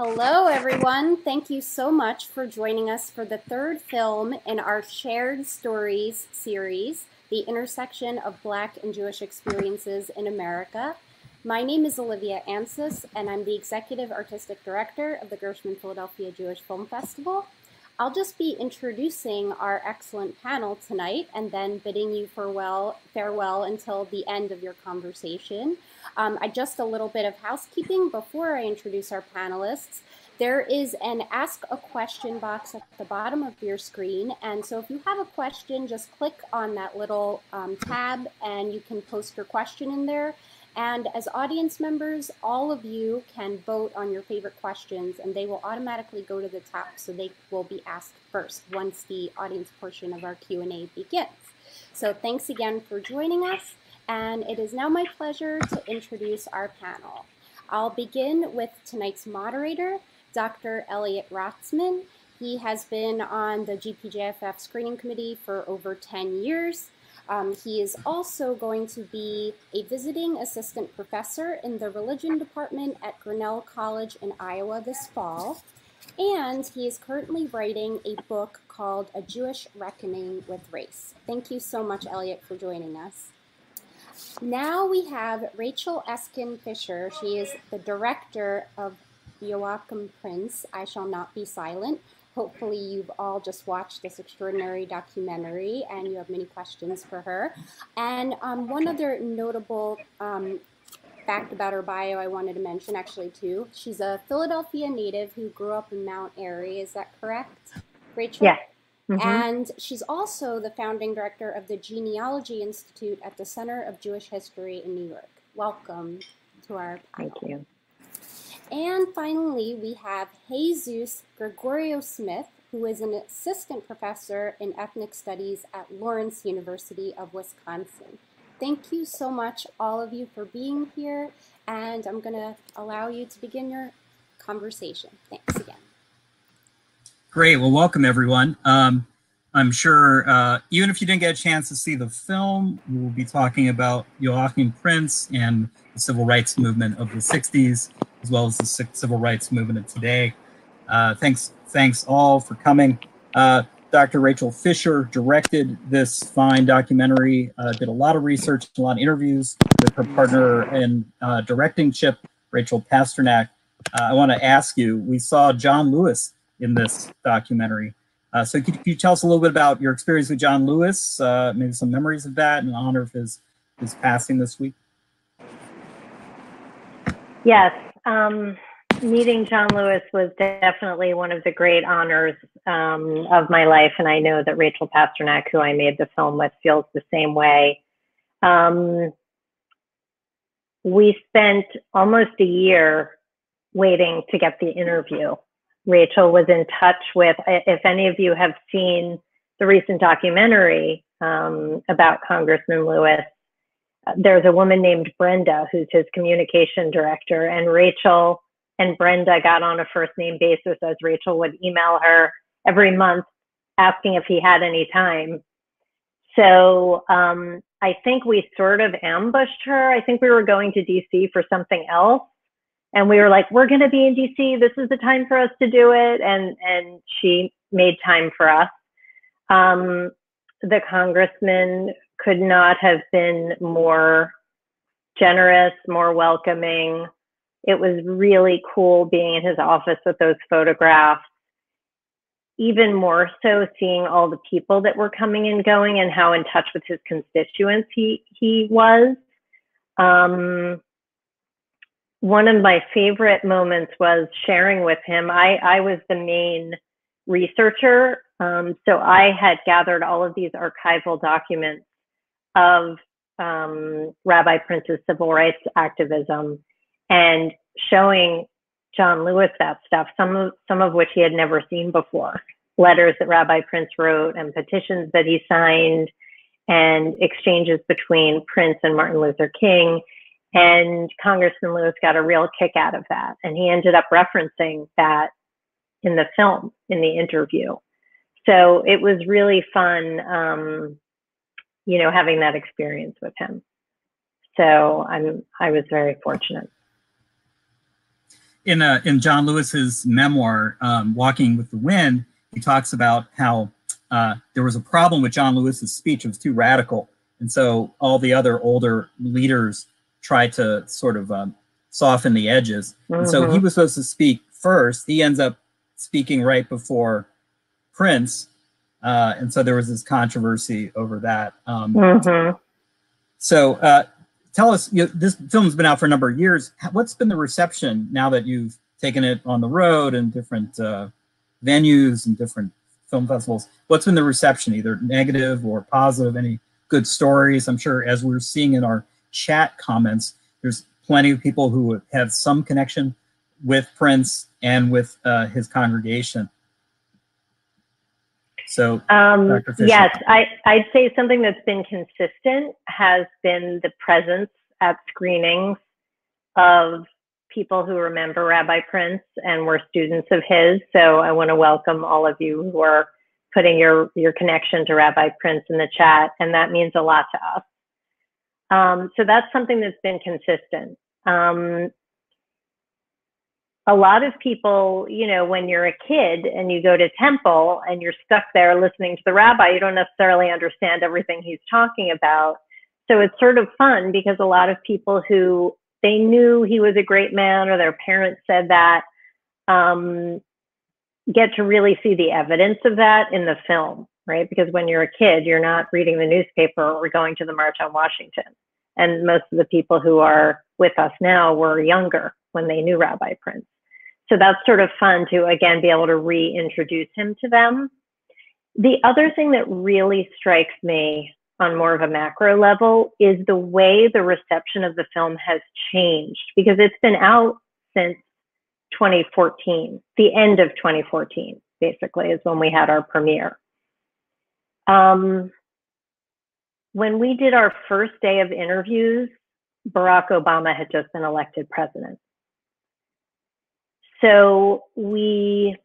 Hello, everyone. Thank you so much for joining us for the third film in our Shared Stories series, The Intersection of Black and Jewish Experiences in America. My name is Olivia Ansis, and I'm the Executive Artistic Director of the Gershman Philadelphia Jewish Film Festival. I'll just be introducing our excellent panel tonight and then bidding you farewell until the end of your conversation. Just a little bit of housekeeping before I introduce our panelists. There is an Ask a Question box at the bottom of your screen. And so if you have a question, just click on that little tab and you can post your question in there. And as audience members, all of you can vote on your favorite questions and they will automatically go to the top, so they will be asked first once the audience portion of our Q&A begins. So thanks again for joining us, and it is now my pleasure to introduce our panel. I'll begin with tonight's moderator, Dr. Elliot Rotzman. He has been on the GPJFF screening committee for over 10 years. He is also going to be a visiting assistant professor in the religion department at Grinnell College in Iowa this fall. And he is currently writing a book called A Jewish Reckoning with Race. Thank you so much, Elliot, for joining us. Now we have Rachel Eskin Fisher. She is the director of Joachim Prinz, I Shall Not Be Silent. Hopefully you've all just watched this extraordinary documentary and you have many questions for her. And one other notable fact about her bio I wanted to mention actually too. She's a Philadelphia native who grew up in Mount Airy, is that correct, Rachel? Yes. Mm-hmm. And she's also the founding director of the Genealogy Institute at the Center of Jewish History in New York. Welcome to our panel. Thank you. And finally, we have Jesus Gregorio Smith, who is an assistant professor in ethnic studies at Lawrence University of Wisconsin. Thank you so much, all of you, for being here. And I'm going to allow you to begin your conversation. Thanks again. Great. Well, welcome, everyone. I'm sure even if you didn't get a chance to see the film, we'll be talking about Joachim Prinz and the civil rights movement of the 60s, as well as the civil rights movement of today. Thanks all for coming. Dr. Rachel Fisher directed this fine documentary, did a lot of research, a lot of interviews with her partner in directing, Chip, Rachel Pasternak. I want to ask you, we saw John Lewis in this documentary. So could you tell us a little bit about your experience with John Lewis, maybe some memories of that in honor of his passing this week? Yes, meeting John Lewis was definitely one of the great honors of my life, and I know that Rachel Pasternak, who I made the film with, feels the same way. We spent almost a year waiting to get the interview. Rachel was in touch with, if any of you have seen the recent documentary about Congressman Lewis, there's a woman named Brenda who's his communication director, and Rachel and Brenda got on a first name basis, as Rachel would email her every month asking if he had any time. So I think we sort of ambushed her. I think we were going to DC for something else. And we were like, we're going to be in DC. This is the time for us to do it. And she made time for us. The congressman could not have been more generous, more welcoming. It was really cool being in his office with those photographs. Even more so seeing all the people that were coming and going and how in touch with his constituents he was. One of my favorite moments was sharing with him. I was the main researcher, so I had gathered all of these archival documents of Rabbi Prince's civil rights activism and showing John Lewis that stuff, some of which he had never seen before. Letters that Rabbi Prince wrote and petitions that he signed and exchanges between Prince and Martin Luther King. And Congressman Lewis got a real kick out of that. And he ended up referencing that in the film, in the interview. So it was really fun, having that experience with him. So I was very fortunate. in John Lewis's memoir, Walking with the Wind, he talks about how there was a problem with John Lewis's speech. It was too radical. And so all the other older leaders tried to sort of soften the edges. And so he was supposed to speak first. He ends up speaking right before Prince. And so there was this controversy over that. So tell us, this film's been out for a number of years. What's been the reception now that you've taken it on the road and different venues and different film festivals? What's been the reception, either negative or positive? Any good stories? I'm sure, as we're seeing in our chat comments, there's plenty of people who have some connection with Prince and with his congregation. So, Dr. Fisher. Yes, I'd say something that's been consistent has been the presence at screenings of people who remember Rabbi Prince and were students of his. So I want to welcome all of you who are putting your connection to Rabbi Prince in the chat, and that means a lot to us. So that's something that's been consistent. A lot of people, you know, when you're a kid and you go to temple and you're stuck there listening to the rabbi, you don't necessarily understand everything he's talking about. So it's sort of fun because a lot of people who they knew he was a great man or their parents said that, get to really see the evidence of that in the film, right? Because when you're a kid, you're not reading the newspaper or going to the March on Washington. And most of the people who are with us now were younger when they knew Rabbi Prince. So that's sort of fun to, again, be able to reintroduce him to them. The other thing that really strikes me on more of a macro level is the way the reception of the film has changed, because it's been out since 2014, the end of 2014, basically, is when we had our premiere. When we did our first day of interviews, Barack Obama had just been elected president. So we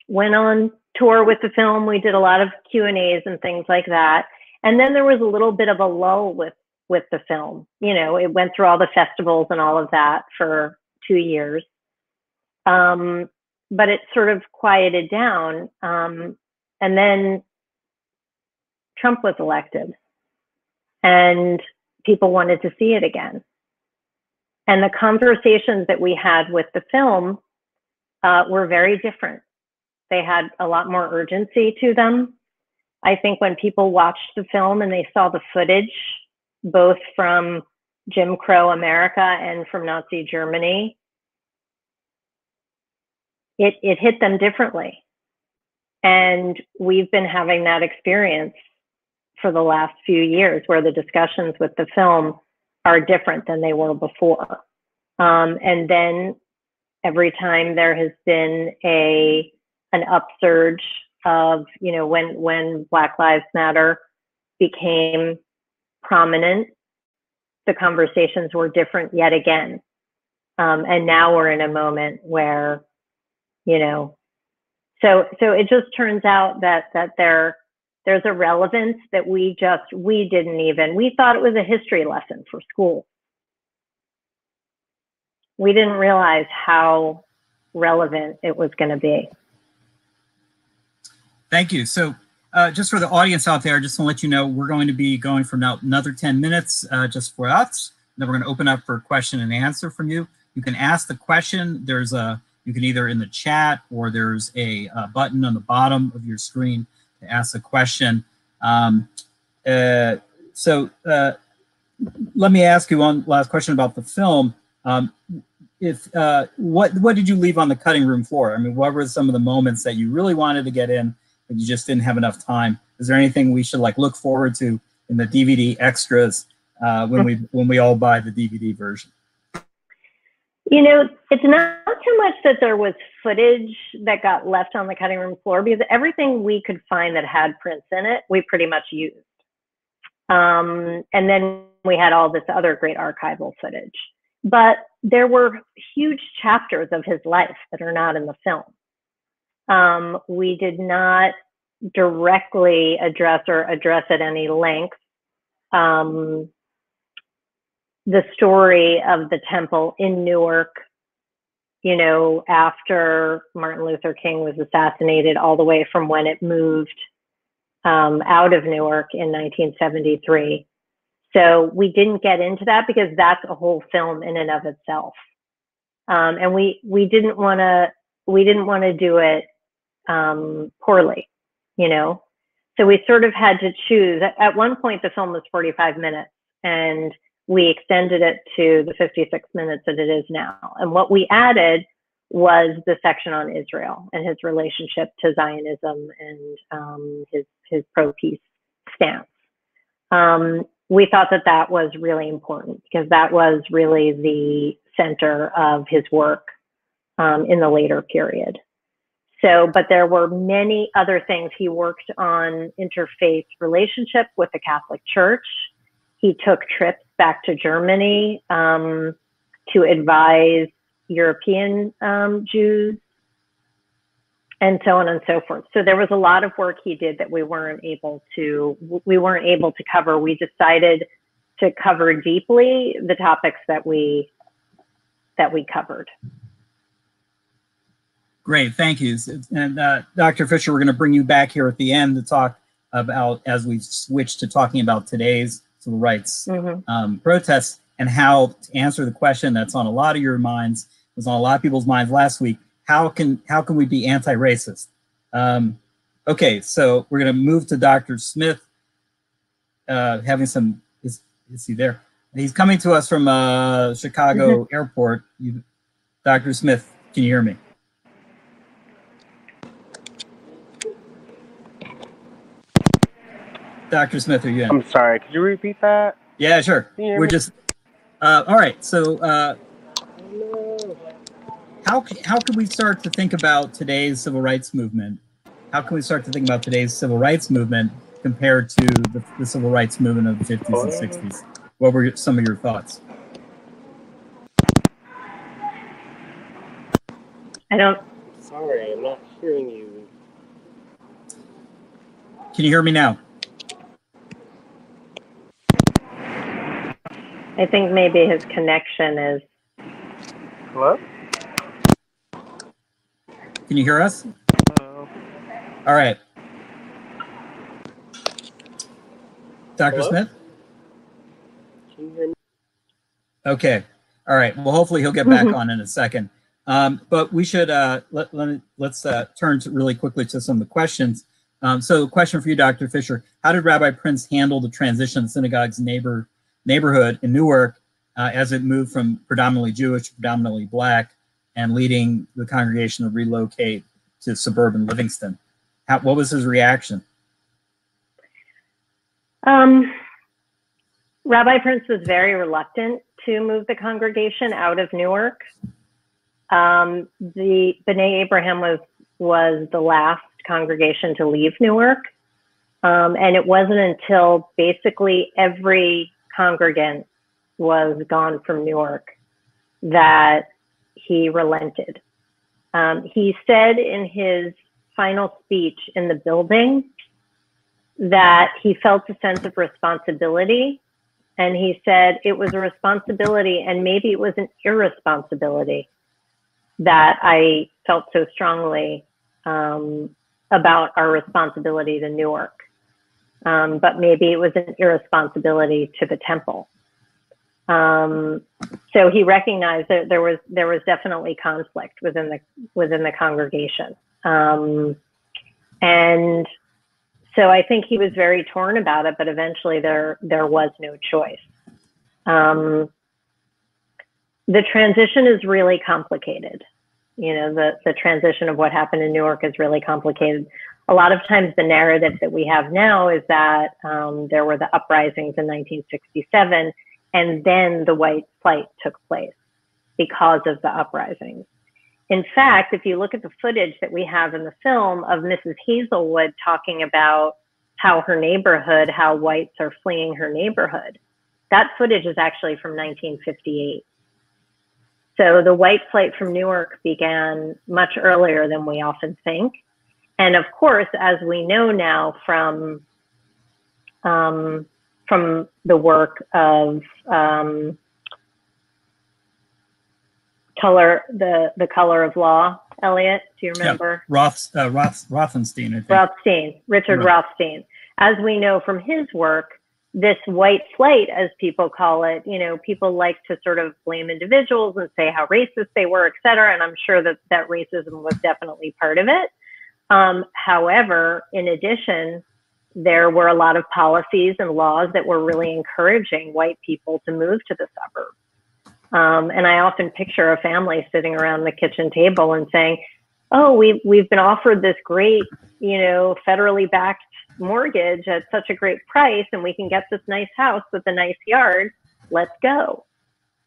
went on tour with the film. We did a lot of Q&As and things like that. And then there was a little bit of a lull with the film. You know, it went through all the festivals and all of that for 2 years. But it sort of quieted down. And then Trump was elected and people wanted to see it again. And the conversations that we had with the film were very different. They had a lot more urgency to them. I think when people watched the film and they saw the footage, both from Jim Crow America and from Nazi Germany, it hit them differently. And we've been having that experience for the last few years where the discussions with the film are different than they were before. And then every time there has been an upsurge of, you know, when Black Lives Matter became prominent, the conversations were different yet again. And now we're in a moment where, you know, so it just turns out that there's a relevance that we thought it was a history lesson for school. We didn't realize how relevant it was going to be. Thank you. So just for the audience out there, just to let you know, we're going to be going for now another 10 minutes just for us. Then we're going to open up for question and answer from you. You can ask the question. You can either in the chat or there's a button on the bottom of your screen to ask a question. So let me ask you one last question about the film. What did you leave on the cutting room floor? I mean, what were some of the moments that you really wanted to get in, but you just didn't have enough time? Is there anything we should look forward to in the DVD extras when we all buy the DVD version? You know, it's not too much that there was footage that got left on the cutting room floor, because everything we could find that had Prince in it, we pretty much used. And then we had all this other great archival footage. But there were huge chapters of his life that are not in the film. We did not directly address at any length the story of the temple in Newark, you know, after Martin Luther King was assassinated, all the way from when it moved out of Newark in 1973. So we didn't get into that because that's a whole film in and of itself. And we didn't want to do it poorly, you know. So we sort of had to choose. At one point, the film was 45 minutes, and we extended it to the 56 minutes that it is now. And what we added was the section on Israel and his relationship to Zionism and his pro-peace stance. We thought that that was really important because that was really the center of his work in the later period. So, but there were many other things. He worked on interfaith relationship with the Catholic Church. He took trips back to Germany to advise European Jews, and so on and so forth. So there was a lot of work he did that we weren't able to cover. We decided to cover deeply the topics that we covered. Great, thank you. And Dr. Fisher, we're going to bring you back here at the end to talk about, as we switch to talking about today's civil rights protests, and how to answer the question that's on a lot of your minds, was on a lot of people's minds last week. How can we be anti-racist? Okay, so we're going to move to Dr. Smith. Having some, is he there? He's coming to us from Chicago Airport. Dr. Smith, can you hear me? Dr. Smith, are you in? I'm sorry, could you repeat that? Yeah, sure. We're just, all right, so how can we start to think about today's civil rights movement? How can we start to think about today's civil rights movement compared to the civil rights movement of the 50s and 60s? What were some of your thoughts? Sorry, I'm not hearing you. Can you hear me now? I think maybe his connection is. Hello? Can you hear us? Hello? All right. Dr. Hello? Smith? Can you hear me? Okay. All right. Well, hopefully he'll get back on in a second. But we should let's turn to really quickly to some of the questions. So, question for you, Dr. Fisher: how did Rabbi Prince handle the transition of the synagogue's neighborhood in Newark as it moved from predominantly Jewish to predominantly Black, and leading the congregation to relocate to suburban Livingston? What was his reaction? Rabbi Prince was very reluctant to move the congregation out of Newark. The B'nai Abraham was the last congregation to leave Newark. And it wasn't until basically every congregant was gone from Newark that he relented. He said in his final speech in the building that he felt a sense of responsibility. And he said it was a responsibility, and maybe it was an irresponsibility, that I felt so strongly about our responsibility to Newark. But maybe it was an irresponsibility to the temple. So he recognized that there was definitely conflict within the congregation. And so I think he was very torn about it, but eventually there was no choice. The transition is really complicated. You know, the transition of what happened in Newark is really complicated. A lot of times the narrative that we have now is that there were the uprisings in 1967, and then the white flight took place because of the uprisings. In fact, if you look at the footage that we have in the film of Mrs. Hazelwood talking about how whites are fleeing her neighborhood, that footage is actually from 1958. So the white flight from Newark began much earlier than we often think. And of course, as we know now from the work of The Color of Law, Elliot? Do you Yeah, remember? Rothenstein, I think. Rothstein, Richard Rothstein. As we know from his work, this white flight, as people call it, you know, people like to sort of blame individuals and say how racist they were, et cetera. And I'm sure that that racism was definitely part of it. However, in addition, there were a lot of policies and laws that were really encouraging white people to move to the suburbs. And I often picture a family sitting around the kitchen table and saying, oh, we've been offered this great, you know, federally backed mortgage at such a great price, and we can get this nice house with a nice yard. Let's go.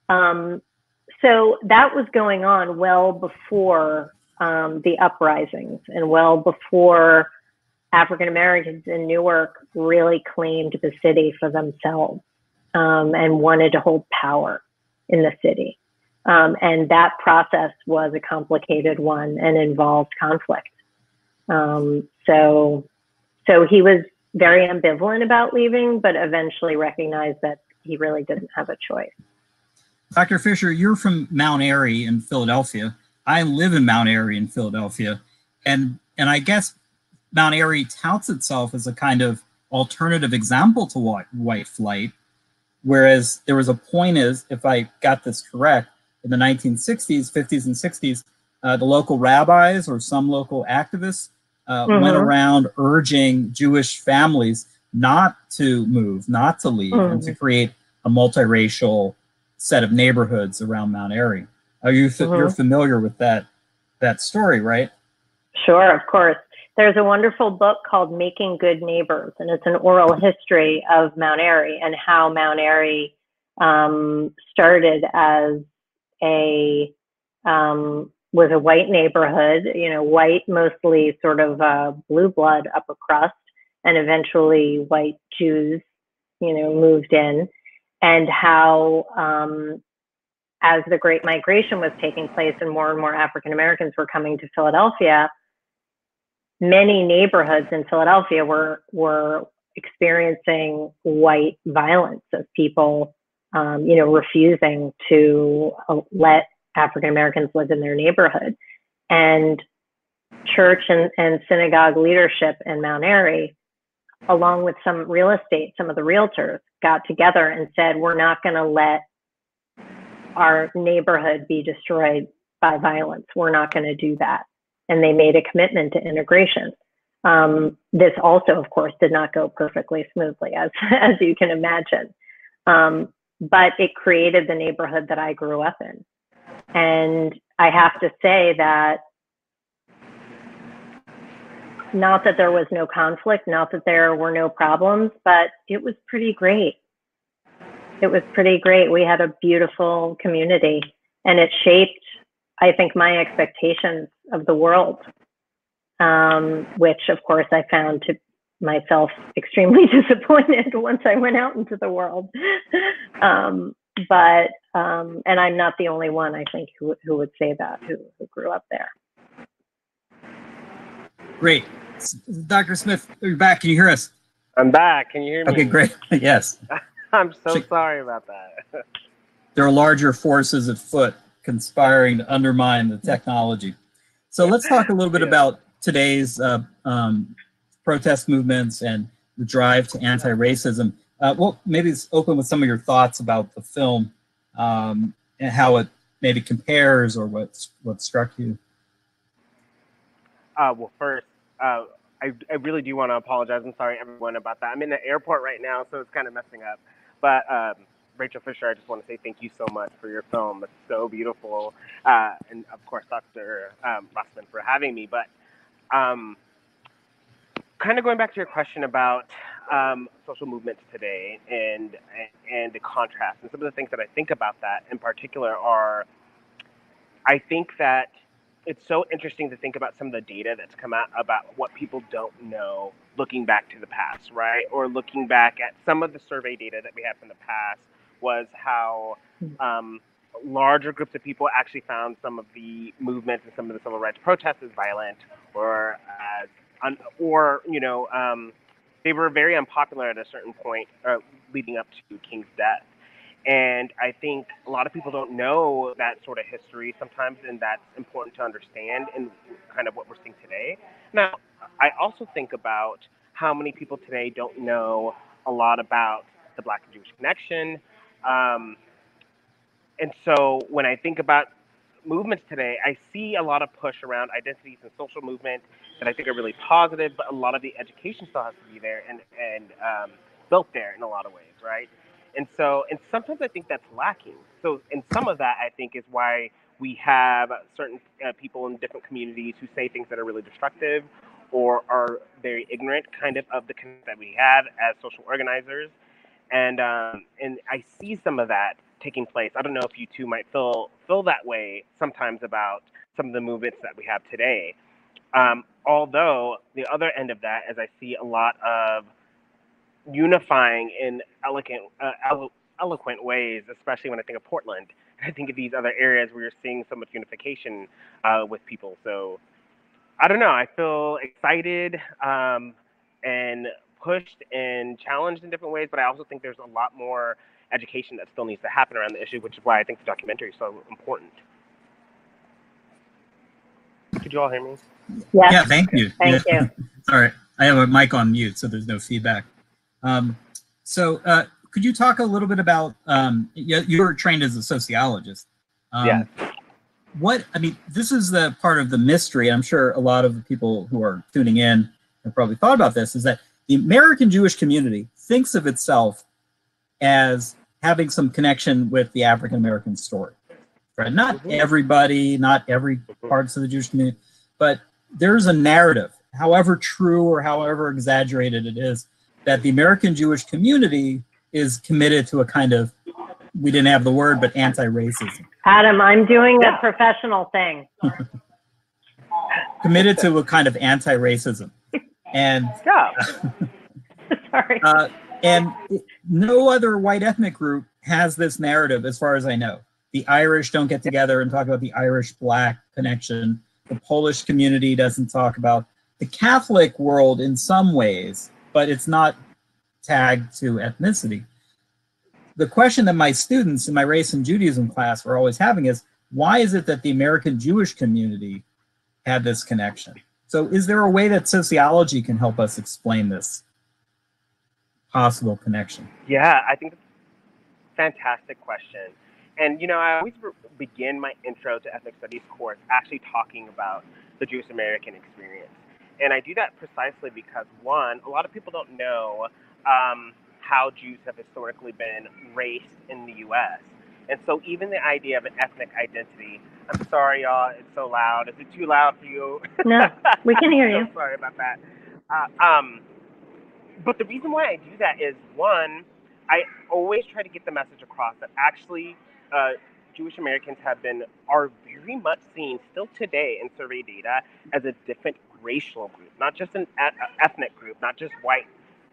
So that was going on well before the uprisings and well before African Americans in Newark really claimed the city for themselves and wanted to hold power in the city. And that process was a complicated one and involved conflict. So he was very ambivalent about leaving, but eventually recognized that he really didn't have a choice. Dr. Fisher, you're from Mount Airy in Philadelphia. I live in Mount Airy in Philadelphia. And I guess Mount Airy touts itself as a kind of alternative example to white flight. Whereas there was a point is, if I got this correct, in the 1960s, 50s and 60s, the local rabbis or some local activists went around urging Jewish families not to move, not to leave, and to create a multiracial set of neighborhoods around Mount Airy. You're familiar with that story, right? Sure, of course. There's a wonderful book called Making Good Neighbors, and it's an oral history of Mount Airy and how Mount Airy started as was a white neighborhood, you know, white, mostly sort of blue blood upper crust, and eventually white Jews, you know, moved in, and how as the Great Migration was taking place and more African Americans were coming to Philadelphia, many neighborhoods in Philadelphia were experiencing white violence of people, you know, refusing to let African Americans live in their neighborhood. And church and synagogue leadership in Mount Airy, along with some real estate, some of the realtors got together and said, we're not going to let our neighborhood be destroyed by violence. We're not going to do that. And they made a commitment to integration. This also, of course, did not go perfectly smoothly, as you can imagine. But it created the neighborhood that I grew up in. And I have to say that not that there was no conflict, not that there were no problems, but it was pretty great. It was pretty great. We had a beautiful community, and it shaped, I think, my expectations of the world, which, of course, I found to myself extremely disappointed once I went out into the world. And I'm not the only one, I think, who would say that, who grew up there. Great. Dr. Smith, you're back. Can you hear us? I'm back. Can you hear me? Okay, great. Yes. I'm so sorry about that. There are larger forces at foot conspiring to undermine the technology. So let's talk a little bit about today's protest movements and the drive to anti-racism. Well, maybe it's open with some of your thoughts about the film and how it maybe compares or what struck you. Well, first, I really do want to apologize. I'm sorry, everyone, about that. I'm in the airport right now, so it's kind of messing up. But Rachel Fisher, I just want to say thank you so much for your film. It's so beautiful. And, of course, Dr. Rothstein for having me. But kind of going back to your question about social movements today and the contrast, and some of the things that I think about that in particular are, I think that it's so interesting to think about some of the data that's come out about what people don't know looking back to the past, right? Or looking back at some of the survey data that we have from the past was how larger groups of people actually found some of the movements and some of the civil rights protests as violent or they were very unpopular at a certain point leading up to King's death. And I think a lot of people don't know that sort of history sometimes, and that's important to understand in kind of what we're seeing today. Now, I also think about how many people today don't know a lot about the Black and Jewish connection. Um, and so when I think about movements today, I see a lot of push around identities and social movement that I think are really positive, but a lot of the education still has to be there and built there in a lot of ways, right? And sometimes I think that's lacking. So, and some of that I think is why we have certain people in different communities who say things that are really destructive or are very ignorant, kind of the connect that we have as social organizers. And I see some of that taking place. I don't know if you two might feel that way sometimes about some of the movements that we have today. Although the other end of that is I see a lot of unifying in eloquent ways, especially when I think of Portland. I think of these other areas where you're seeing so much unification with people. So I don't know. I feel excited and pushed and challenged in different ways, but I also think there's a lot more education that still needs to happen around the issue, which is why I think the documentary is so important. Could you all hear me? Yes. Yeah, thank you. Thank you. Sorry, I have a mic on mute, so there's no feedback. Could you talk a little bit about, you were trained as a sociologist. Yes. This is the part of the mystery. I'm sure a lot of the people who are tuning in have probably thought about this, is that the American Jewish community thinks of itself as having some connection with the African American story. Right? Not everybody, not every parts of the Jewish community, but there's a narrative, however true or however exaggerated it is, that the American Jewish community is committed to a kind of, we didn't have the word, but anti-racism. Adam, I'm doing a professional thing. Committed to a kind of anti-racism. And sorry. And no other white ethnic group has this narrative, as far as I know. The Irish don't get together and talk about the Irish-Black connection. The Polish community doesn't talk about the Catholic world in some ways, but it's not tagged to ethnicity. The question that my students in my race and Judaism class are always having is, why is it that the American Jewish community had this connection? So is there a way that sociology can help us explain this possible connection? Yeah, I think that's a fantastic question. And, I always begin my intro to ethnic studies course actually talking about the Jewish American experience. And I do that precisely because, one, a lot of people don't know how Jews have historically been raced in the U.S. And so even the idea of an ethnic identity, I'm sorry, y'all, it's so loud. Is it too loud for you? No, we can hear you. So sorry about that. But the reason why I do that is, one, I always try to get the message across that actually Jewish Americans are very much seen still today in survey data as a different racial group, not just an ethnic group, not just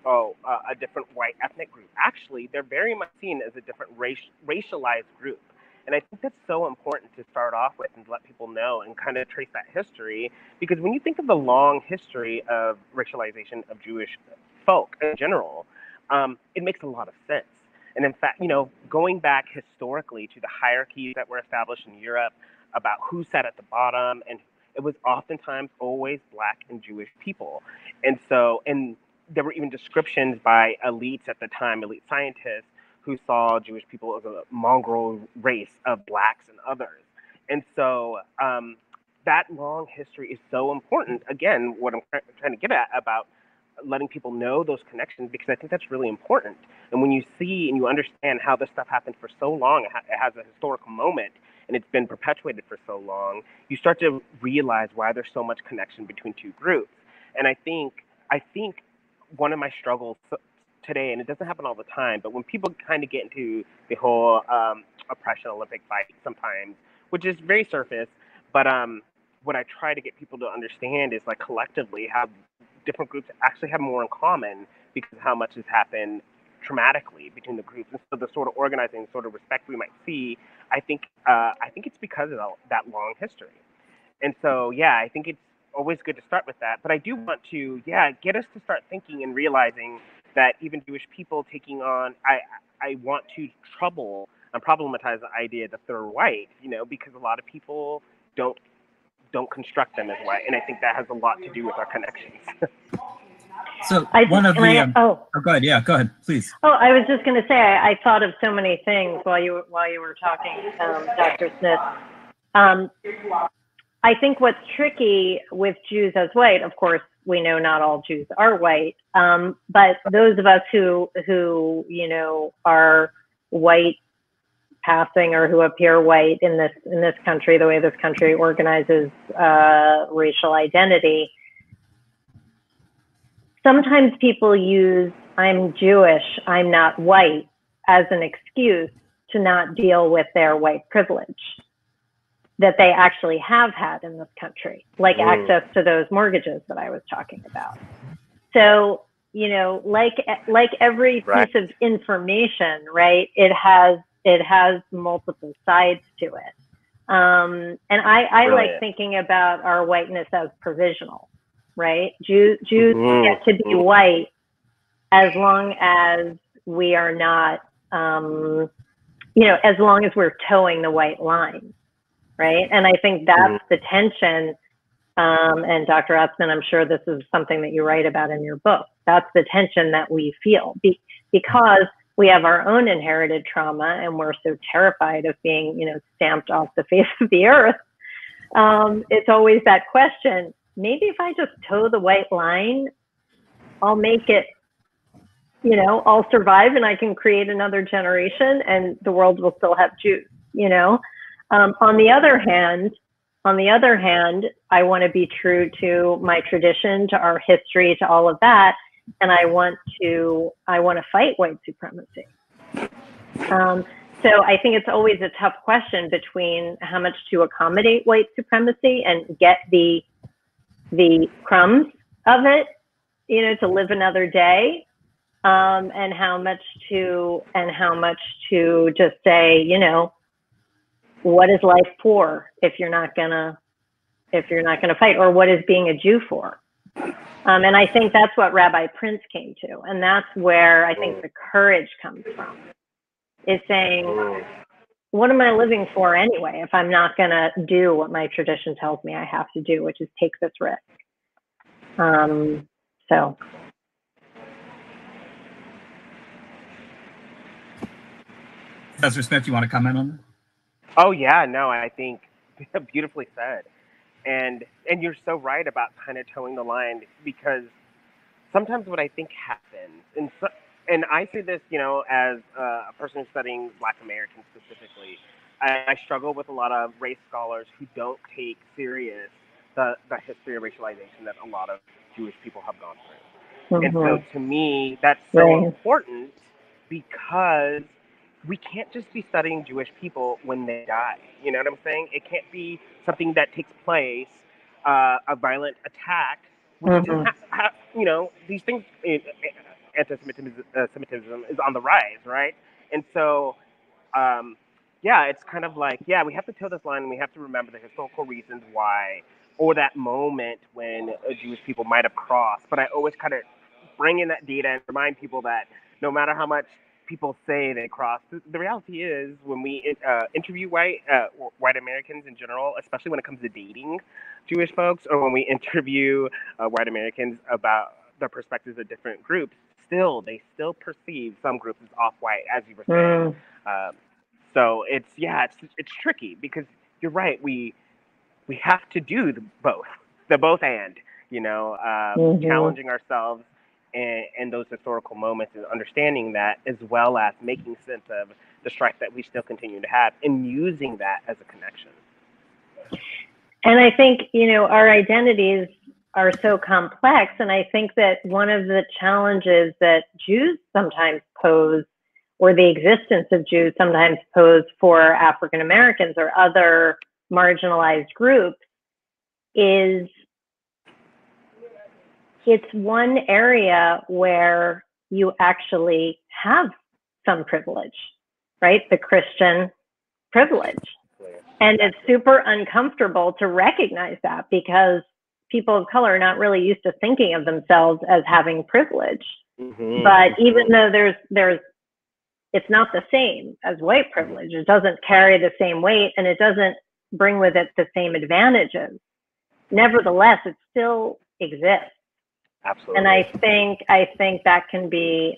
a different white ethnic group. Actually, they're very much seen as a different racialized group. And I think that's so important to start off with and to let people know and kind of trace that history. Because when you think of the long history of racialization of Jewish folk in general, it makes a lot of sense. And in fact, going back historically to the hierarchies that were established in Europe about who sat at the bottom, and it was oftentimes always Black and Jewish people. And there were even descriptions by elites at the time, elite scientists, who saw Jewish people as a mongrel race of Blacks and others. And so that long history is so important. Again, what I'm trying to get at about letting people know those connections, because I think that's really important. And when you see and you understand how this stuff happened for so long, it has a historical moment, and it's been perpetuated for so long, you start to realize why there's so much connection between two groups. And I think one of my struggles today, and it doesn't happen all the time, but when people kind of get into the whole oppression Olympic fight sometimes, which is very surface, but what I try to get people to understand is, like, collectively how different groups actually have more in common because of how much has happened traumatically between the groups. And so the sort of organizing, sort of respect we might see, I think it's because of that long history. And so, yeah, I think it's always good to start with that. But I do want to, get us to start thinking and realizing that even Jewish people taking on, I want to trouble and problematize the idea that they're white, because a lot of people don't construct them as white, and I think that has a lot to do with our connections. So one of the go ahead. Yeah, go ahead, please. Oh, I was just going to say I thought of so many things while you were talking, Dr. Smith. I think what's tricky with Jews as white, of course, we know not all Jews are white, but those of us who are white passing or who appear white in this country, the way this country organizes racial identity, sometimes people use "I'm Jewish, I'm not white" as an excuse to not deal with their white privilege that they actually have had in this country, like access to those mortgages that I was talking about. So, like every piece of information, right, it has multiple sides to it. And I like thinking about our whiteness as provisional, right? Jews get to be white as long as we are not, as long as we're towing the white line. Right. And I think that's the tension. And Dr. Atzmon, I'm sure this is something that you write about in your book. That's the tension that we feel because we have our own inherited trauma and we're so terrified of being, stamped off the face of the earth. It's always that question. Maybe if I just toe the white line, I'll make it, I'll survive and I can create another generation and the world will still have Jews, On the other hand, I want to be true to my tradition, to our history, to all of that, and I want to fight white supremacy. So I think it's always a tough question between how much to accommodate white supremacy and get the crumbs of it, to live another day, and how much to just say, what is life for if you're not gonna fight, or what is being a Jew for? And I think that's what Rabbi Prince came to, and that's where I think the courage comes from, is saying, what am I living for anyway if I'm not gonna do what my tradition tells me I have to do, which is take this risk. So. Professor Smith, you want to comment on that? Oh yeah, no, I think beautifully said, and you're so right about kind of towing the line, because sometimes what I think happens, and I say this, as a person who's studying Black Americans specifically, I struggle with a lot of race scholars who don't take serious the history of racialization that a lot of Jewish people have gone through, and so to me that's so important, because we can't just be studying Jewish people when they die. You know what I'm saying? It can't be something that takes place, a violent attack. These things, anti-Semitism is on the rise, right? And so, it's kind of like, we have to toe this line and we have to remember the historical reasons why, or that moment when Jewish people might have crossed. But I always kind of bring in that data and remind people that no matter how much people say they cross, the reality is when we interview white Americans in general, especially when it comes to dating Jewish folks, or when we interview white Americans about their perspectives of different groups, they still perceive some groups as off-white, as you were saying. So it's tricky, because you're right, we have to do the both and, challenging ourselves and those historical moments, and understanding that, as well as making sense of the strife that we still continue to have, and using that as a connection. And I think, our identities are so complex, and I think that one of the challenges that Jews sometimes pose, or the existence of Jews sometimes pose for African Americans or other marginalized groups, is it's one area where you actually have some privilege, right? The Christian privilege. And it's super uncomfortable to recognize that, because people of color are not really used to thinking of themselves as having privilege. Mm-hmm. But even though it's not the same as white privilege, it doesn't carry the same weight, and it doesn't bring with it the same advantages. Nevertheless, it still exists. Absolutely. And I think that can be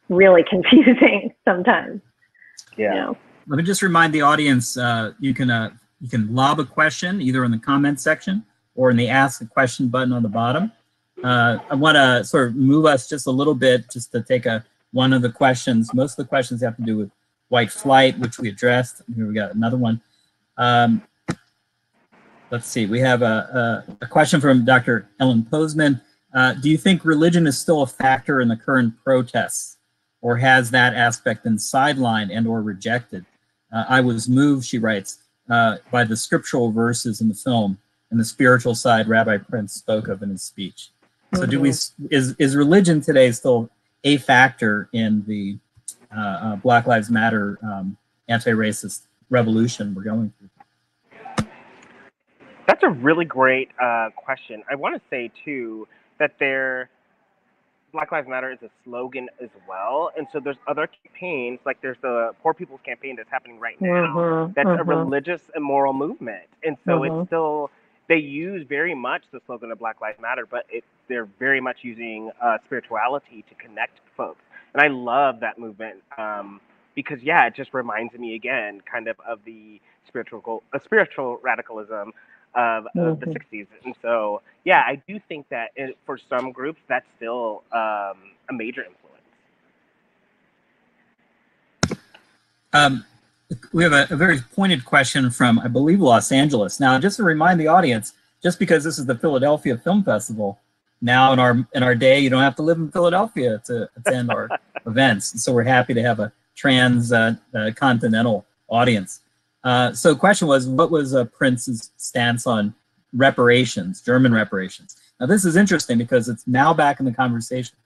really confusing sometimes. Yeah. You know? Let me just remind the audience, you can lob a question either in the comment section or in the ask a question button on the bottom. I want to sort of move us just a little bit just to take one of the questions. Most of the questions have to do with white flight, which we addressed. Here we got another one. Let's see, we have a question from Dr. Ellen Posman. Do you think religion is still a factor in the current protests, or has that aspect been sidelined and or rejected? I was moved, she writes, by the scriptural verses in the film and the spiritual side Rabbi Prince spoke of in his speech. So is religion today still a factor in the Black Lives Matter anti-racist revolution we're going through? That's a really great question. I want to say, too, that Black Lives Matter is a slogan as well. And so there's other campaigns, like there's the Poor People's Campaign that's happening right now. That's a religious and moral movement. And so it's still, they use very much the slogan of Black Lives Matter, but they're very much using spirituality to connect folks. And I love that movement because, yeah, it just reminds me again kind of the spiritual radicalism of the 60s. And so, yeah, I do think that for some groups, that's still a major influence. We have a very pointed question from, I believe, Los Angeles. Now, just to remind the audience, just because this is the Philadelphia Film Festival, now in our day, you don't have to live in Philadelphia to attend our events. And so we're happy to have a trans-continental audience. So the question was, what was Prince's stance on reparations, German reparations? Now, this is interesting because it's now back in the conversation.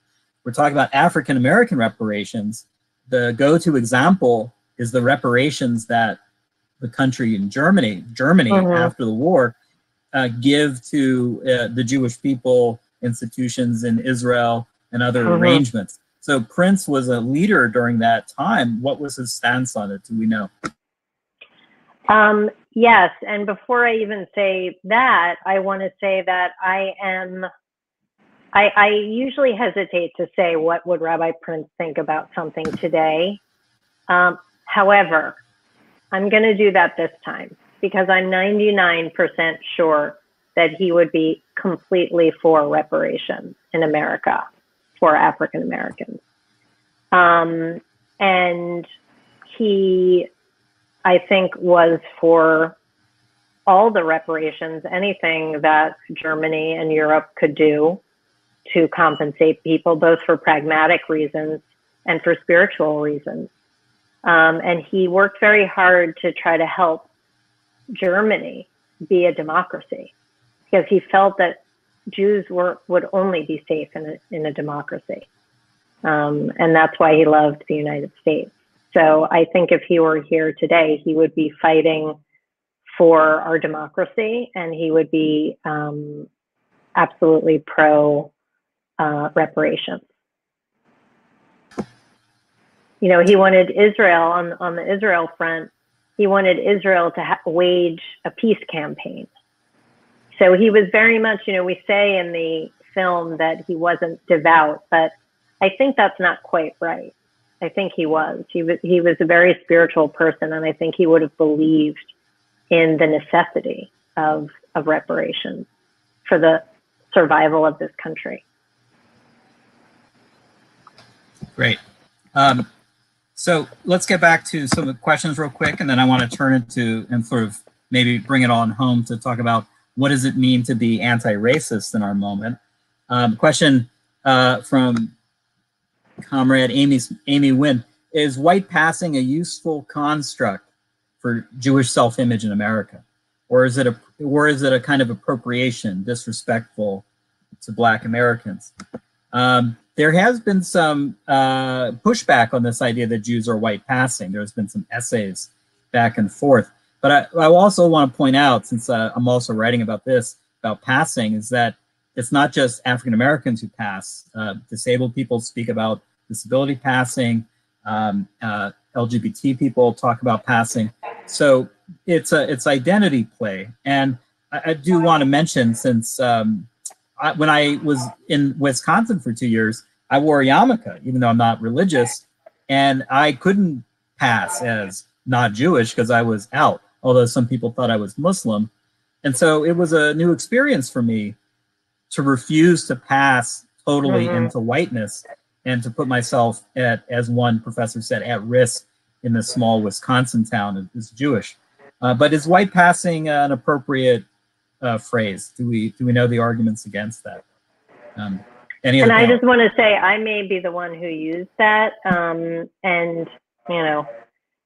We're talking about African-American reparations. The go-to example is the reparations that the country in Germany after the war, give to the Jewish people, institutions in Israel, and other arrangements. So Prince was a leader during that time. What was his stance on it? Do we know? Yes, and before I even say that, I want to say that I usually hesitate to say what would Rabbi Prince think about something today. However, I'm going to do that this time because I'm 99% sure that he would be completely for reparations in America for African Americans. And he, I think, was for all the reparations, anything that Germany and Europe could do to compensate people, both for pragmatic reasons and for spiritual reasons. And he worked very hard to try to help Germany be a democracy because he felt that Jews would only be safe in a democracy. And that's why he loved the United States. So I think if he were here today, he would be fighting for our democracy, and he would be absolutely pro reparations. You know, he wanted Israel on the Israel front. He wanted Israel to wage a peace campaign. So he was very much, you know, we say in the film that he wasn't devout, but I think that's not quite right. I think he was. He was a very spiritual person, and I think he would have believed in the necessity of reparations for the survival of this country. Great. So let's get back to some of the questions real quick, and then I want to turn it to and sort of maybe bring it on home to talk about what does it mean to be anti-racist in our moment. Question from Comrade Amy Wynn: is white passing a useful construct for Jewish self-image in America, or is it a kind of appropriation, disrespectful to Black Americans? There has been some pushback on this idea that Jews are white passing. There's been some essays back and forth. But I also want to point out, since I'm also writing about this, about passing, is that it's not just African Americans who pass. Disabled people speak about disability passing. LGBT people talk about passing. So it's identity play. And I do want to mention, since when I was in Wisconsin for 2 years, I wore a yarmulke, even though I'm not religious, and I couldn't pass as not Jewish because I was out, although some people thought I was Muslim. And so it was a new experience for me to refuse to pass totally into whiteness and to put myself at, as one professor said, at risk in this small Wisconsin town as Jewish. But is white passing an appropriate phrase? Do we know the arguments against that? And I just want to say, I may be the one who used that. And, you know,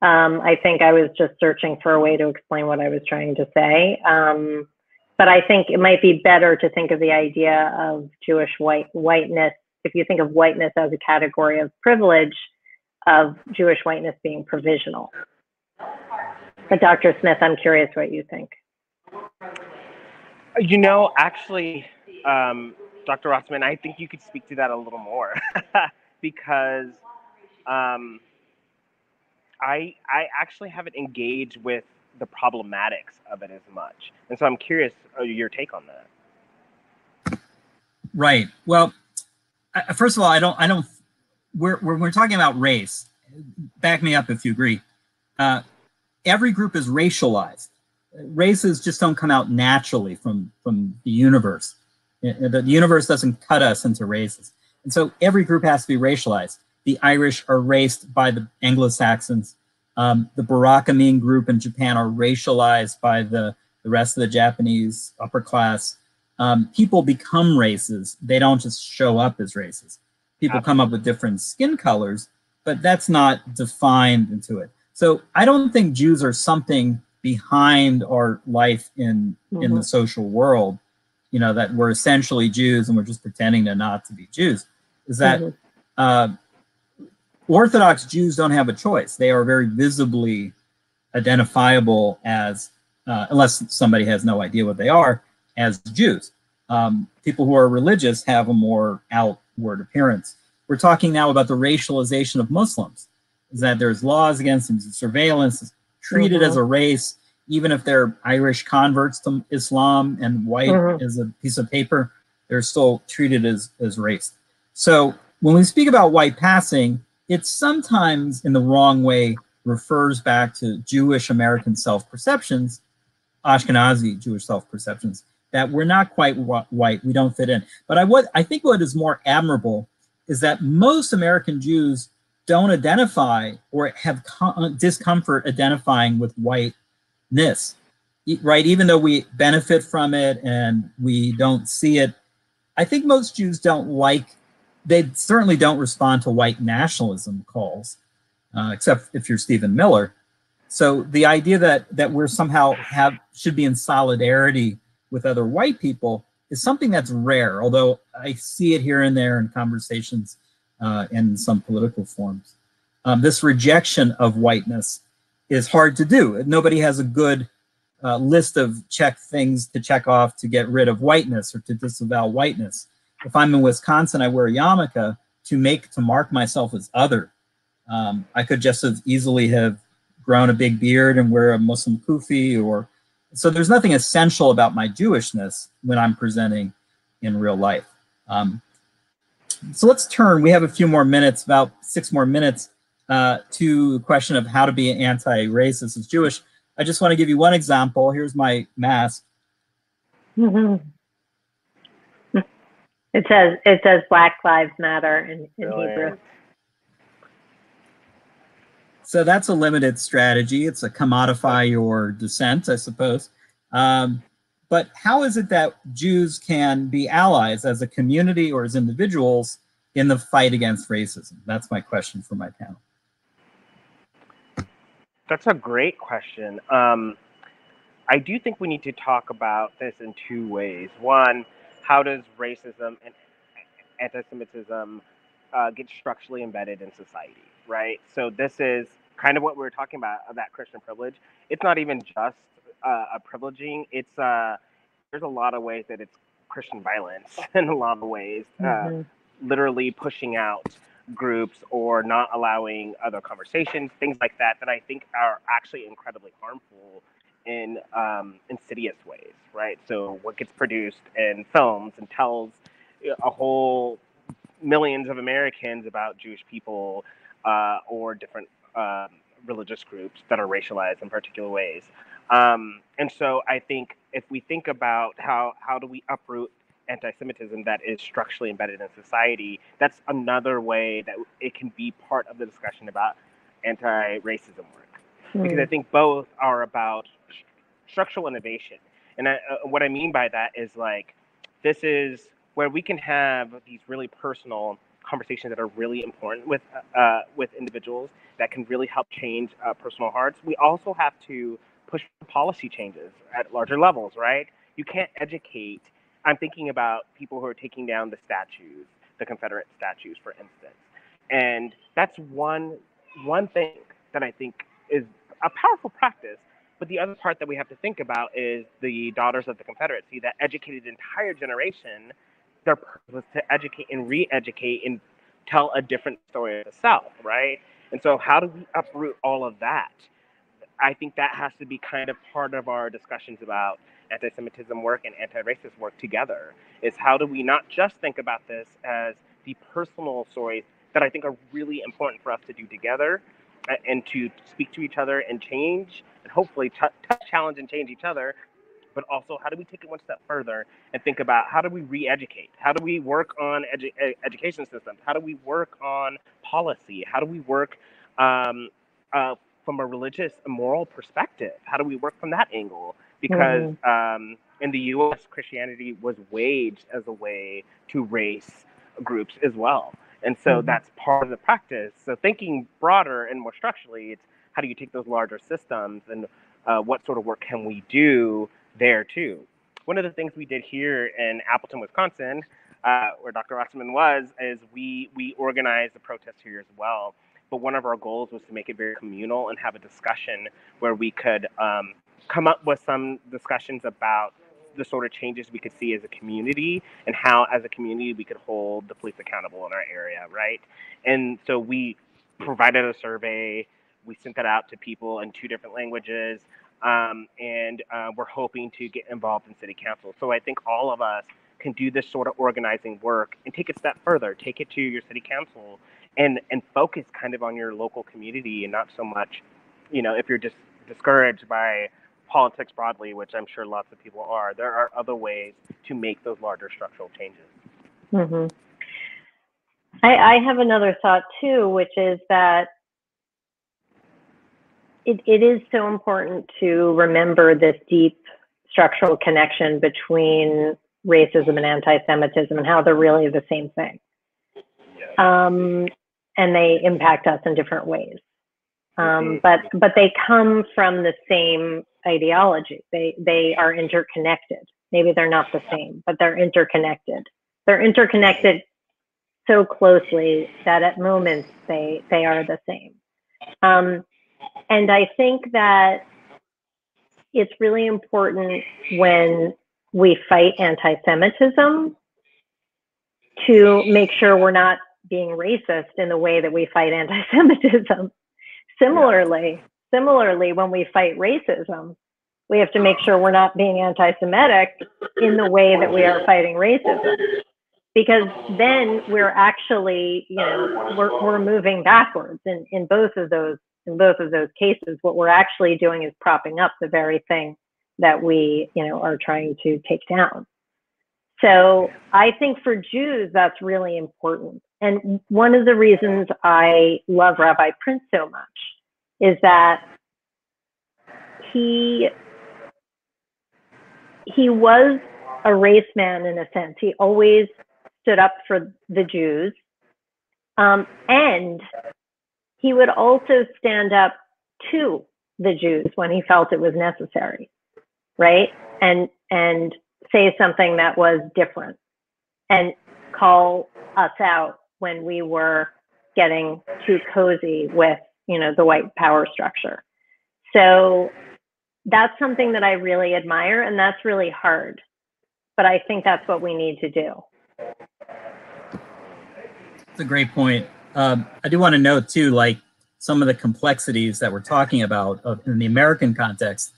I think I was just searching for a way to explain what I was trying to say. But I think it might be better to think of the idea of Jewish whiteness. If you think of whiteness as a category of privilege, of Jewish whiteness being provisional. But Dr. Smith, I'm curious what you think. You know, actually, Dr. Rossman, I think you could speak to that a little more because I actually haven't engaged with the problematics of it as much. And so I'm curious your take on that. Right. Well, first of all, I don't, when we're talking about race, back me up if you agree, every group is racialized. Races just don't come out naturally from the universe. The universe doesn't cut us into races. And so every group has to be racialized. The Irish are raced by the Anglo-Saxons. The Barakamine group in Japan are racialized by the rest of the Japanese upper class. People become races. They don't just show up as races. People come up with different skin colors, but that's not defined into it. So I don't think Jews are something behind our life in the social world, you know, that we're essentially Jews and we're just pretending to not to be Jews. Is that Orthodox Jews don't have a choice. They are very visibly identifiable as, unless somebody has no idea what they are, as Jews. People who are religious have a more outward appearance. We're talking now about the racialization of Muslims, is that there's laws against them, surveillance, treated as a race, even if they're Irish converts to Islam and white as a piece of paper, they're still treated as race. So when we speak about white passing, it sometimes in the wrong way refers back to Jewish American self-perceptions, Ashkenazi Jewish self-perceptions, that we're not quite white, we don't fit in. But I think what is more admirable is that most American Jews don't identify or have discomfort identifying with whiteness, right? Even though we benefit from it and we don't see it, I think most Jews they certainly don't respond to white nationalism calls, except if you're Stephen Miller. So the idea that we're somehow should be in solidarity with other white people is something that's rare, although I see it here and there in conversations and in some political forms. This rejection of whiteness is hard to do. Nobody has a good list of things to check off to get rid of whiteness or to disavow whiteness. If I'm in Wisconsin, I wear a yarmulke to mark myself as other. I could just as easily have grown a big beard and wear a Muslim kufi, so there's nothing essential about my Jewishness when I'm presenting in real life. So let's turn, we have a few more minutes, about 6 more minutes, to the question of how to be anti-racist as Jewish. I just want to give you one example. Here's my mask. It says Black Lives Matter in Hebrew. So that's a limited strategy. It's a commodify your dissent, I suppose. But how is it that Jews can be allies as a community or as individuals in the fight against racism? That's my question for my panel. That's a great question. I do think we need to talk about this in 2 ways. One, how does racism and anti-Semitism get structurally embedded in society, right? So this is kind of what we were talking about, that Christian privilege. It's not even just a privileging. There's a lot of ways that it's Christian violence in a lot of ways, Mm-hmm. literally pushing out groups or not allowing other conversations, things like that, that I think are actually incredibly harmful in insidious ways, right? So what gets produced in films and tells a whole millions of Americans about Jewish people or different religious groups that are racialized in particular ways. And so I think if we think about how do we uproot anti-Semitism that is structurally embedded in society, that's another way that it can be part of the discussion about anti-racism work. Because I think both are about structural innovation. And what I mean by that is like, this is where we can have these really personal conversations that are really important with individuals that can really help change personal hearts. We also have to push for policy changes at larger levels, right? You can't educate. I'm thinking about people who are taking down the statues, the Confederate statues, for instance, and that's one thing that I think is a powerful practice. But the other part that we have to think about is the Daughters of the Confederacy that educated an entire generation. Their purpose was to educate and re-educate and tell a different story of the South, right? And so how do we uproot all of that? I think that has to be kind of part of our discussions about anti-Semitism work and anti-racist work together, is how do we not just think about this as the personal stories that I think are really important for us to do together and to speak to each other and change and hopefully challenge and change each other, but also how do we take it one step further and think about how do we re-educate? How do we work on education systems? How do we work on policy? How do we work from a religious and moral perspective? How do we work from that angle? Because in the U.S., Christianity was waged as a way to race groups as well. And so that's part of the practice. So thinking broader and more structurally, it's how do you take those larger systems and what sort of work can we do there too? One of the things we did here in Appleton, Wisconsin, where Dr. Wasserman was, is we organized a protest here as well. But one of our goals was to make it very communal and have a discussion where we could come up with some discussions about the sort of changes we could see as a community and how, as a community, we could hold the police accountable in our area, right? And so we provided a survey. We sent that out to people in 2 different languages, and we're hoping to get involved in city council. So I think all of us can do this sort of organizing work and take it a step further, take it to your city council and focus kind of on your local community and not so much, if you're just discouraged by politics broadly, which I'm sure lots of people are, there are other ways to make those larger structural changes. I have another thought too, which is that it is so important to remember this deep structural connection between racism and anti-Semitism and how they're really the same thing. And they impact us in different ways. But they come from the same ideology. They are interconnected. Maybe they're not the same, but they're interconnected. They're interconnected so closely that at moments they are the same. And I think that it's really important when we fight anti-Semitism to make sure we're not being racist in the way that we fight anti-Semitism. Similarly, when we fight racism, we have to make sure we're not being anti-Semitic in the way that we are fighting racism, because then we're actually, we're moving backwards in both of those cases. What we're actually doing is propping up the very thing that we, are trying to take down. So I think for Jews, that's really important. And one of the reasons I love Rabbi Prince so much is that he was a race man in a sense. He always stood up for the Jews. And he would also stand up to the Jews when he felt it was necessary, right? And say something that was different and call us out when we were getting too cozy with, the white power structure. So that's something that I really admire, and that's really hard. but I think that's what we need to do. That's a great point. I do want to note too, like some of the complexities that we're talking about in the American context.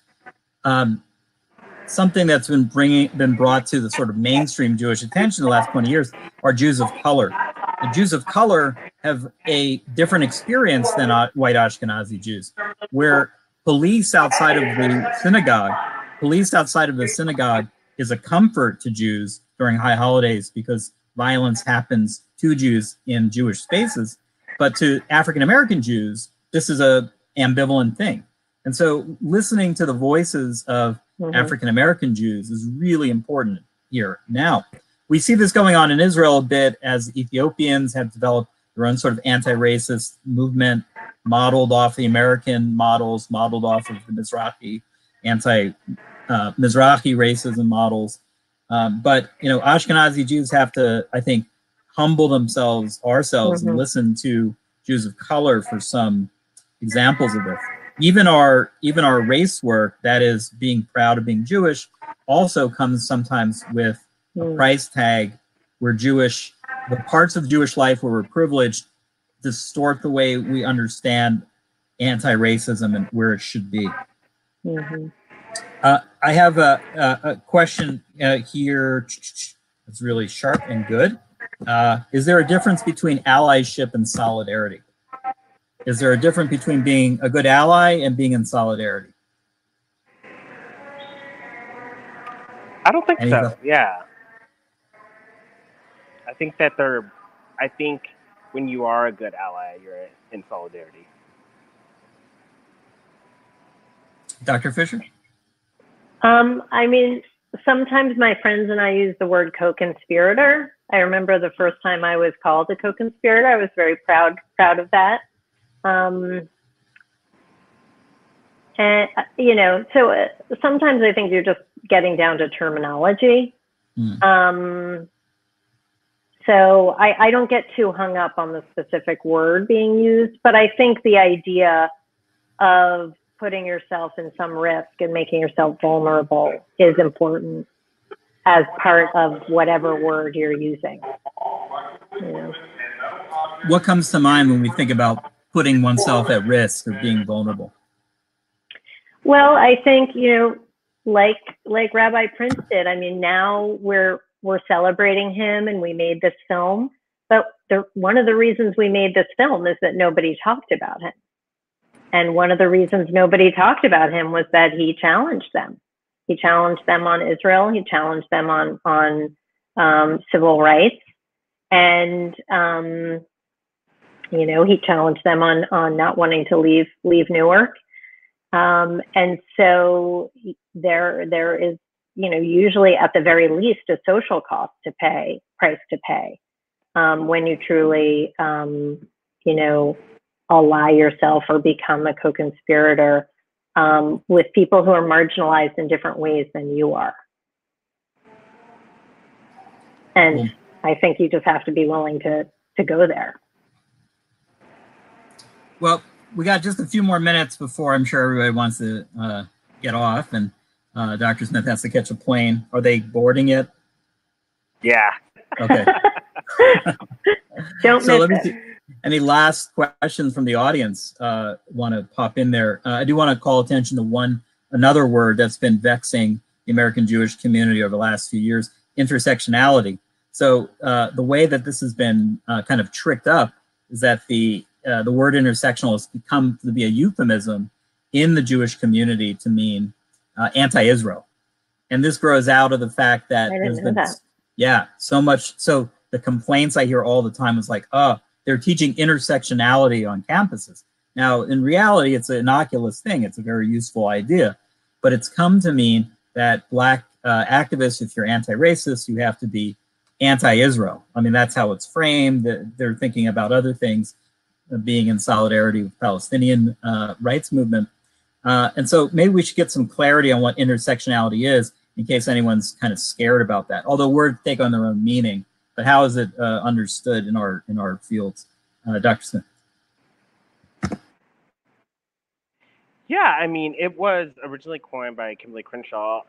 Something that's been brought to the sort of mainstream Jewish attention the last 20 years are Jews of color. The Jews of color have a different experience than white Ashkenazi Jews, where police outside of the synagogue is a comfort to Jews during high holidays because violence happens to Jews in Jewish spaces. But to African American Jews, this is a ambivalent thing. And so listening to the voices of African American Jews is really important here. Now, we see this going on in Israel a bit as Ethiopians have developed their own sort of anti-racist movement, modeled off the American models, modeled off of the Mizrahi, Mizrahi racism models. But, you know, Ashkenazi Jews have to, I think, humble ourselves and listen to Jews of color for some examples of this. Even our race work, that is being proud of being Jewish, also comes sometimes with a price tag where the parts of Jewish life where we're privileged distort the way we understand anti-racism and where it should be. I have a question here that's really sharp and good. Is there a difference between allyship and solidarity? Is there a difference between being a good ally and being in solidarity? I don't think so. Yeah. I think that I think when you are a good ally, you're in solidarity. Dr. Fisher? I mean, sometimes my friends and I use the word co-conspirator. I remember the first time I was called a co-conspirator. I was very proud of that. And, you know, so sometimes I think you're just getting down to terminology. So I don't get too hung up on the specific word being used, but I think the idea of putting yourself in some risk and making yourself vulnerable is important as part of whatever word you're using. You know? What comes to mind when we think about putting oneself at risk or being vulnerable? Well, I think, you know, like Rabbi Prince did. I mean, now we're celebrating him and we made this film, but one of the reasons we made this film is that nobody talked about him. And one of the reasons nobody talked about him was that he challenged them. He challenged them on Israel. He challenged them on civil rights. And, you know, he challenged them on not wanting to leave Newark. And so there is, you know, usually at the very least a social price to pay when you truly, you know, ally yourself or become a co-conspirator with people who are marginalized in different ways than you are. And I think you just have to be willing to go there. Well, we got just a few more minutes before I'm sure everybody wants to get off, and Dr. Smith has to catch a plane. Are they boarding yet? Yeah. Okay. Don't miss it. Any last questions from the audience want to pop in there? I do want to call attention to another word that's been vexing the American Jewish community over the last few years, intersectionality. So the way that this has been kind of tricked up is that the word intersectional has become to be a euphemism in the Jewish community to mean anti-Israel. And this grows out of the fact that there's been, so much. So the complaints I hear all the time is like, they're teaching intersectionality on campuses. Now, in reality, it's an innocuous thing. It's a very useful idea, but it's come to mean that Black activists, if you're anti-racist, you have to be anti-Israel. I mean, that's how it's framed. They're thinking about other things, being in solidarity with Palestinian rights movement. And so maybe we should get some clarity on what intersectionality is in case anyone's kind of scared about that. Although words take on their own meaning, but how is it understood in our fields? Dr. Smith. Yeah, I mean, it was originally coined by Kimberly Crenshaw,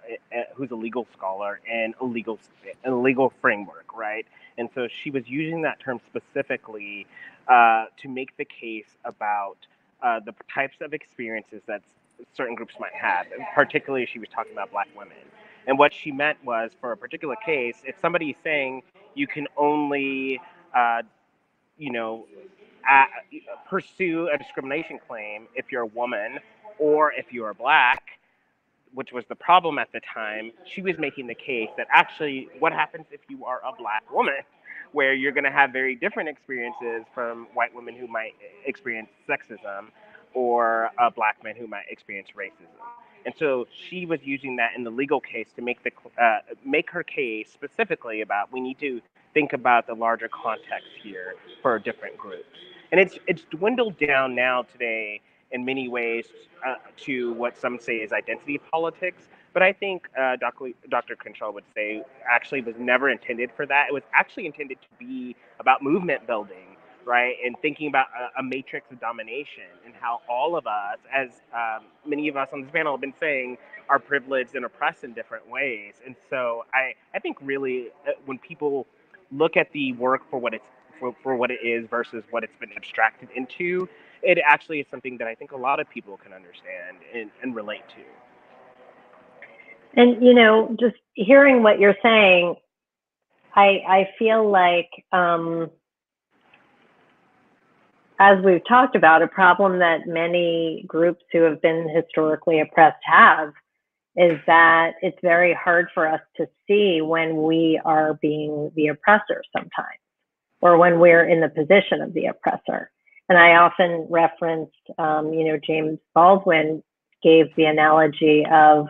who's a legal scholar and a legal framework, right? And so she was using that term specifically to make the case about the types of experiences that certain groups might have. Particularly, she was talking about Black women. And what she meant was, for a particular case, if somebody's saying you can only, uh, you know, uh, pursue a discrimination claim if you're a woman or if you are Black, which was the problem at the time, she was making the case that actually what happens if you are a Black woman, where you're going to have very different experiences from white women who might experience sexism or Black men who might experience racism. And so she was using that in the legal case to make her case specifically about we need to think about the larger context here for different groups. And it's dwindled down now today in many ways to what some say is identity politics. But I think Dr. Crenshaw would say actually was never intended for that. It was actually intended to be about movement building, right? And thinking about a matrix of domination and how all of us, as many of us on this panel have been saying, are privileged and oppressed in different ways. And so I think really when people look at the work for what it is versus what it's been abstracted into, it actually is something that I think a lot of people can understand and relate to. And, you know, just hearing what you're saying, I feel like, as we've talked about, a problem that many groups who have been historically oppressed have is that it's very hard for us to see when we are being the oppressor sometimes, or when we're in the position of the oppressor. And I often referenced, James Baldwin gave the analogy of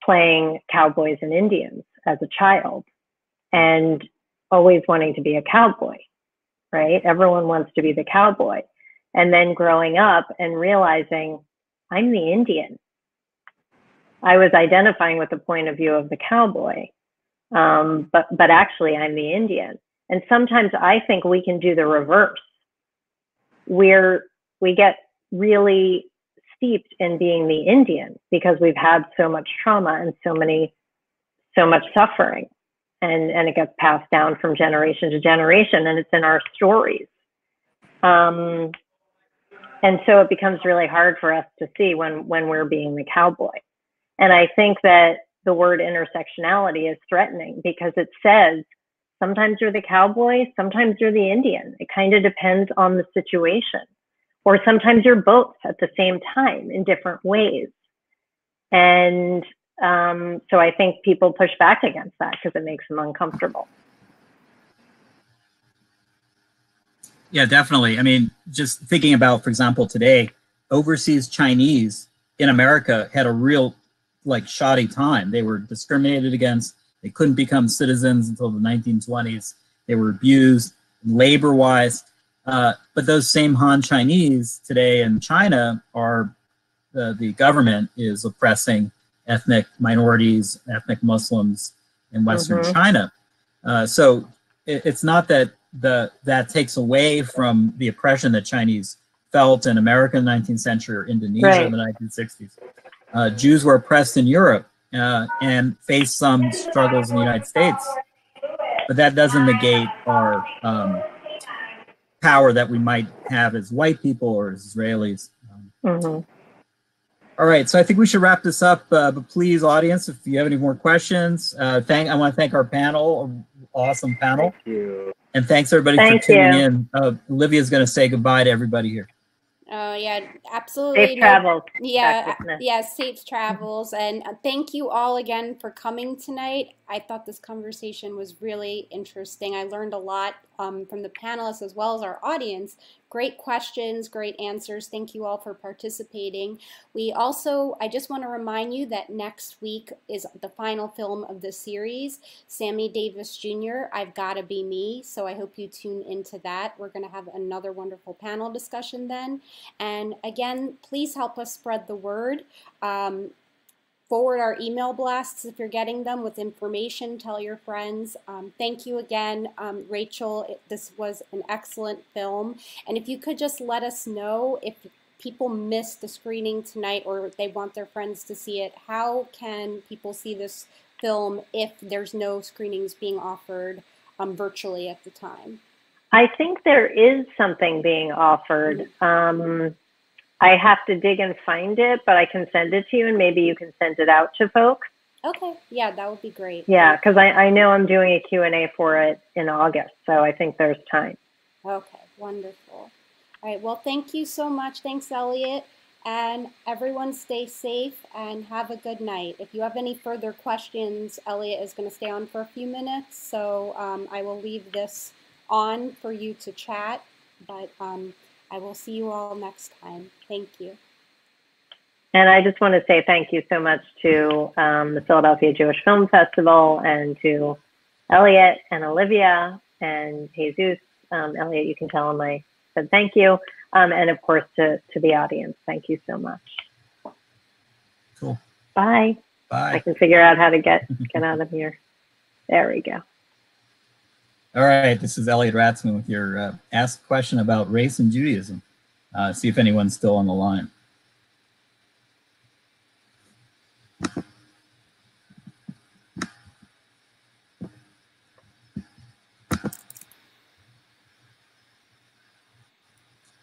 playing cowboys and Indians as a child and always wanting to be a cowboy, right? Everyone wants to be the cowboy. And then growing up and realizing I'm the Indian. I was identifying with the point of view of the cowboy, but actually I'm the Indian. And sometimes I think we can do the reverse, where we get really steeped in being the Indian because we've had so much trauma and so much suffering, and it gets passed down from generation to generation, and it's in our stories. And so it becomes really hard for us to see when we're being the cowboy. And I think that the word intersectionality is threatening because it says sometimes you're the cowboy, sometimes you're the Indian. It kind of depends on the situation. Or sometimes you're both at the same time in different ways. And so I think people push back against that because it makes them uncomfortable. Yeah, definitely. I mean, just thinking about, for example, today, overseas Chinese in America had a real shoddy time. They were discriminated against. They couldn't become citizens until the 1920s. They were abused labor-wise. But those same Han Chinese today in China are, the government is oppressing ethnic minorities, ethnic Muslims in Western China. So it's not that that takes away from the oppression that Chinese felt in America in the 19th century or Indonesia in the 1960s. Jews were oppressed in Europe and faced some struggles in the United States, but that doesn't negate our power that we might have as white people or as Israelis. All right, so I think we should wrap this up, but please, audience, if you have any more questions, I want to thank our panel, awesome panel. Thank you. And thanks everybody for tuning in. Olivia's going to say goodbye to everybody here. Yeah, absolutely. Safe travels. Yeah, safe travels. And thank you all again for coming tonight. I thought this conversation was really interesting. I learned a lot from the panelists as well as our audience. Great questions, great answers. Thank you all for participating. I just want to remind you that next week is the final film of the series, Sammy Davis Jr., I've Gotta Be Me. So I hope you tune into that. We're going to have another wonderful panel discussion then. And again, please help us spread the word. Forward our email blasts if you're getting them with information. Tell your friends. Thank you again, Rachel. This was an excellent film. And if you could just let us know if people missed the screening tonight or they want their friends to see it, how can people see this film if there's no screenings being offered virtually at the time? I think there is something being offered. I have to dig and find it, but I can send it to you and maybe you can send it out to folks. Okay, yeah, that would be great. Yeah, because I know I'm doing a Q&A for it in August, so I think there's time. Okay, wonderful. All right, well, thank you so much. Thanks, Elliot. And everyone stay safe and have a good night. If you have any further questions, Elliot is going to stay on for a few minutes, so I will leave this on for you to chat, but I will see you all next time. Thank you. And I just want to say thank you so much to the Philadelphia Jewish Film Festival and to Elliot and Olivia and Jesus. Elliot, you can tell him I said thank you. And of course to the audience, thank you so much. Cool. Bye. Bye. I can figure out how to get out of here. There we go. All right, this is Elliot Ratzman with your Ask a Question about race and Judaism. See if anyone's still on the line.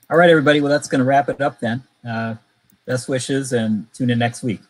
All right, everybody. Well, that's going to wrap it up then. Best wishes and tune in next week.